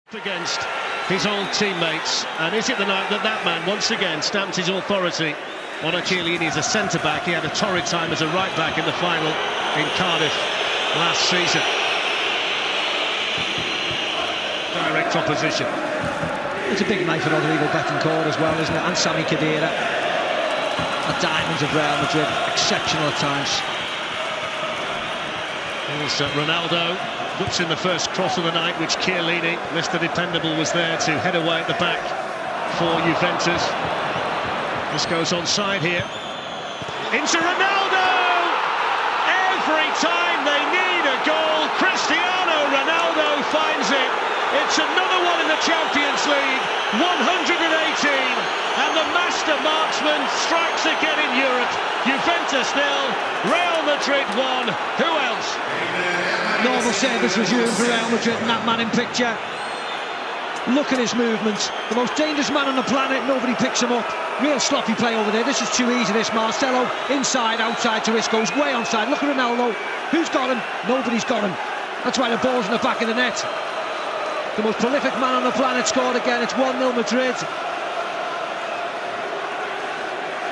Against his old teammates, and is it the night that that man once again stamped his authority on Chiellini as a centre-back? He had a torrid time as a right-back in the final in Cardiff last season. Direct opposition. It's a big night for Rodrigo Betancourt as well, isn't it? And Sami Khedira. The diamonds of Real Madrid, exceptional at times. Here's Ronaldo. Looks in the first cross of the night, which Chiellini, Mr. Dependable, was there to head away at the back for Juventus. This goes onside here. Into Ronaldo! Every time they need a goal, Cristiano Ronaldo finds it. It's another one in the Champions League, 118, and the master marksman strikes again in Europe. Juventus 0, Real Madrid 1. Who else? Normal service resumed for Real Madrid, and that man in picture. Look at his movements. The most dangerous man on the planet, nobody picks him up. Real sloppy play over there. This is too easy, this. Marcelo, inside, outside to Isco's, way onside. Look at Ronaldo. Who's got him? Nobody's got him. That's why the ball's in the back of the net. The most prolific man on the planet scored again. It's 1-0 Madrid.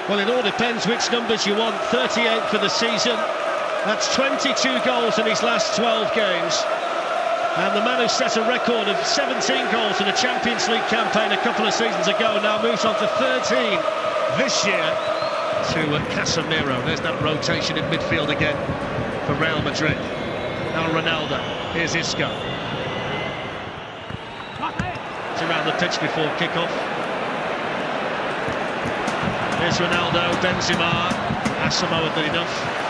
Well, it all depends which numbers you want. 38 for the season. That's 22 goals in his last 12 games. And the man who set a record of 17 goals in a Champions League campaign a couple of seasons ago now moves on to 13 this year to Casemiro. There's that rotation in midfield again for Real Madrid. Now Ronaldo. Here's Isco. It's around the pitch before kick-off. Here's Ronaldo, Benzema. Asamoah did enough.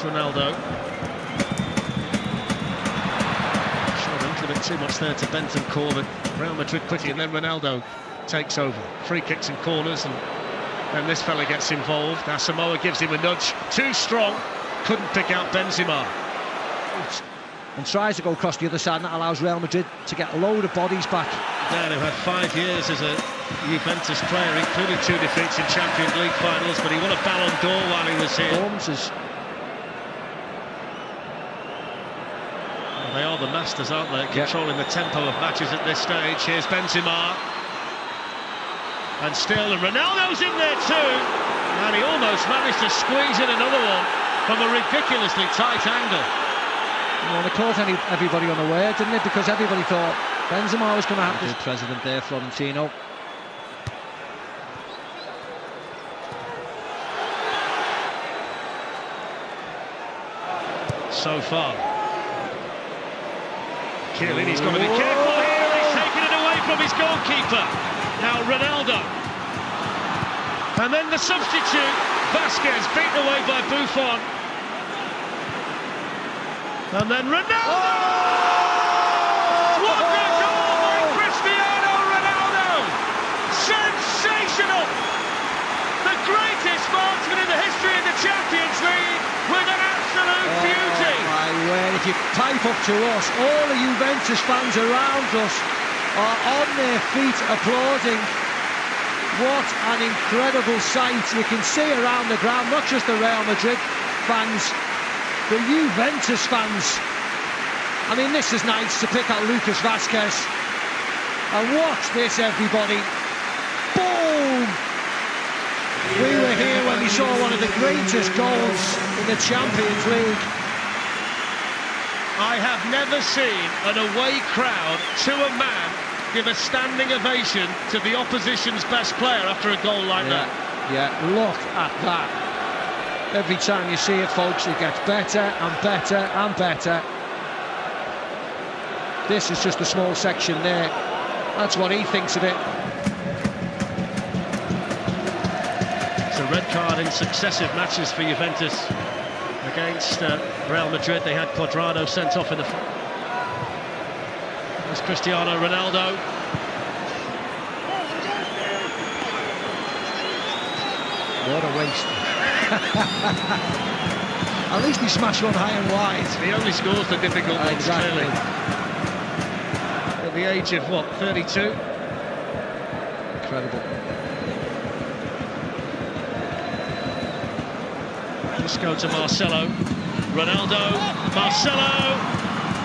Ronaldo. Showed a little bit too much there to Betancourt, but Real Madrid quickly, and then Ronaldo takes over. Free kicks and corners, and then this fella gets involved. Asamoah gives him a nudge. Too strong, couldn't pick out Benzema. And tries to go across the other side, and that allows Real Madrid to get a load of bodies back. Dan, who had 5 years as a Juventus player, including 2 defeats in Champions League finals, but he won a Ballon d'Or while he was here. They are the masters, aren't they? Controlling the tempo of matches at this stage. Here's Benzema. And still, and Ronaldo's in there too. And he almost managed to squeeze in another one from a ridiculously tight angle. Well, they caught everybody unaware, didn't it? Because everybody thought Benzema was going to have the president there, Florentino. So far. Chiellini's got to be careful here. He's taken it away from his goalkeeper. Now Ronaldo. And then the substitute, Vasquez, beaten away by Buffon. And then Ronaldo! Oh! What a goal by Cristiano Ronaldo! Sensational! The greatest marksman in the history of the Champions League with an absolute beauty! My word, if you pipe up to us, all the Juventus fans around us are on their feet applauding. What an incredible sight. You can see around the ground, not just the Real Madrid fans, the Juventus fans. I mean, this is nice to pick out Lucas Vasquez. And watch this, everybody. Boom! We were here when we saw one of the greatest goals in the Champions League. I have never seen an away crowd to a man give a standing ovation to the opposition's best player after a goal like that. Yeah, look at that. Every time you see it, folks, it gets better and better and better. This is just a small section there. That's what he thinks of it. It's a red card in successive matches for Juventus. Against Real Madrid, they had Cuadrado sent off in the... There's Cristiano Ronaldo. What a waste. At least he smashed one high and wide. He only scores the difficult ones, exactly. Clearly. At the age of, what, 32? Incredible. Let's go to Marcelo. Ronaldo, Marcelo.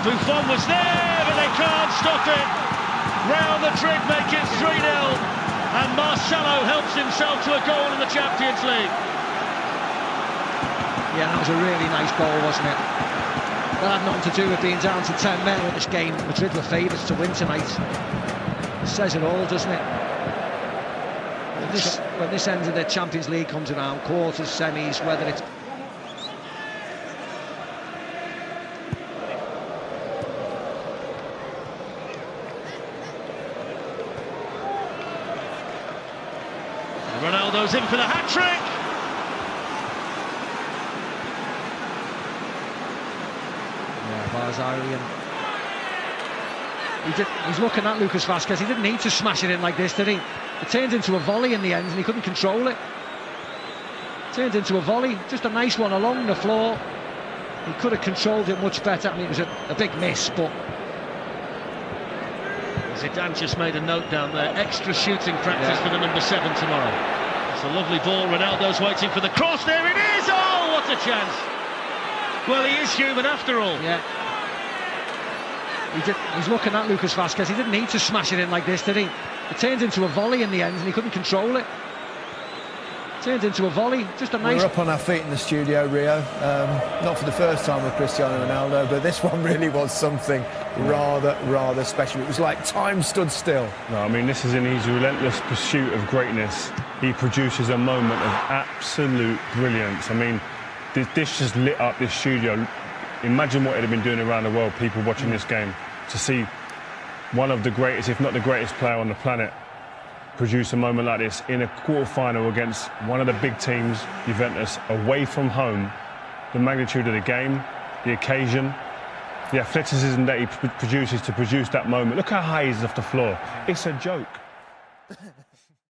Buffon was there, but they can't stop it. Real Madrid make it 3-0, and Marcelo helps himself to a goal in the Champions League. Yeah, that was a really nice goal, wasn't it? That had nothing to do with being down to 10 men in this game. Madrid were favourites to win tonight. It says it all, doesn't it? When this end of the Champions League comes around, quarters, semis, whether it's... Ronaldo's in for the hat-trick! He's looking at Lucas Vazquez. He didn't need to smash it in like this, did he? It turned into a volley in the end and he couldn't control it. Turned into a volley, just a nice one along the floor. He could have controlled it much better. I mean, it was a big miss, but... Zidane just made a note down there. Extra shooting practice for the number 7 tomorrow. It's a lovely ball. Ronaldo's waiting for the cross. There it is! Oh, what a chance! Well, he is human after all. Yeah. He's looking at Lucas Vazquez. He didn't need to smash it in like this, did he? It turned into a volley in the end and he couldn't control it. Turned into a volley, just a nice... We're up on our feet in the studio, Rio. Not for the first time with Cristiano Ronaldo, but this one really was something rather special. It was like time stood still. No, I mean, this is in his relentless pursuit of greatness. He produces a moment of absolute brilliance. I mean, this just lit up this studio. Imagine what it'd have been doing around the world, people watching this game, to see one of the greatest, if not the greatest player on the planet, produce a moment like this in a quarter-final against one of the big teams, Juventus, away from home. The magnitude of the game, the occasion, the athleticism that he produces to produce that moment. Look how high he's off the floor. It's a joke.